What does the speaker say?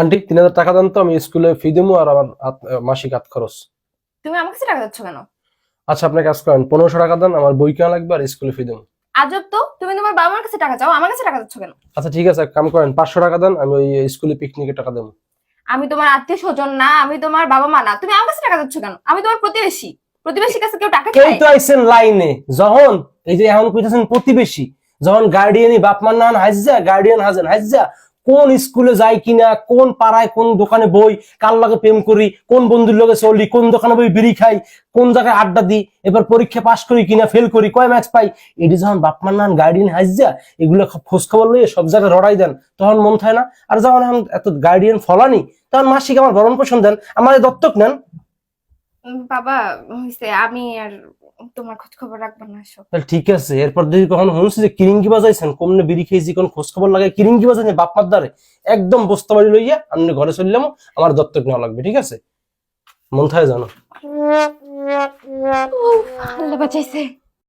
Aunty 3000 টাকা দেন তো, আমি স্কুলে ফি দেবো আর আমার মাসিক হাত খরচ। তুমি আমার কাছে টাকা দিচ্ছ কেন? আচ্ছা আপনি কাজ করেন, 1500 টাকা দেন, আমার বই কেনা লাগবে আর স্কুলে ফি দেবো। আজব তো, তুমি তোমার বাবা মার কাছে টাকা চাও, আমার কাছে টাকা দিচ্ছ কেন? আচ্ছা ঠিক আছে, এক কাম করেন, 500 টাকা দেন, আমি ওই স্কুলে পিকনিকের টাকা দেবো। আমি তোমার আত্মীয় স্বজন না, আমি তোমার বাবা মা না, তুমি আমার কাছে টাকা দিচ্ছ কেন? আমি তোমার প্রতিবেশী, প্রতিবেশীর কাছে কেউ টাকা এই চায়? তো আইছেন লাইনে, যখন এই যে এখন কইতাছেন প্রতিবেশী, যখন গার্ডিয়ানই বাপ মার নান হাইজা, গার্ডিয়ান হাজেন হাইজা, কোন স্কুলে যাই কিনা, কোন পাড়ায় কোন দোকানে বই, কার লগে প্রেম করি, কোন বন্ধুর লগে চলি, কোন দোকানে বই বিড়ি খাই, কোন জায়গায় আড্ডা দিই, এবার পরীক্ষা পাস করি কিনা, ফেল করি, কয় ম্যাচ পাই, এটি যখন বাপ মার নান গার্ডিয়ান হাইজা এগুলো খোঁজ খবর লইয়ে সব জায়গায় রড়াই দেন, তখন মন থাকে না? আর যখন এখন এত গার্ডিয়ান ফলানি, তখন মাসিক আমার ভরণ পোষণ দেন, আমার দত্তক নেন। বাবা হইছে, আমি আর তোমার খোঁজ খবর রাখবো না এসব। তাহলে ঠিক আছে, এরপর যদি কখনো শুনছি যে কিরিঙ্গি বাজাইছেন, কমনে বিড়ি খেয়েছি, কোন খোঁজ খবর লাগাই কিরিঙ্গি বাজাইছেন বাপ মার দ্বারে, একদম বস্তা বাড়ি লইয়া আমি ঘরে চললাম, আমার দত্তক নেওয়া লাগবে, ঠিক আছে? মন থাকে জানো। আল্লাহ বাঁচাইছে।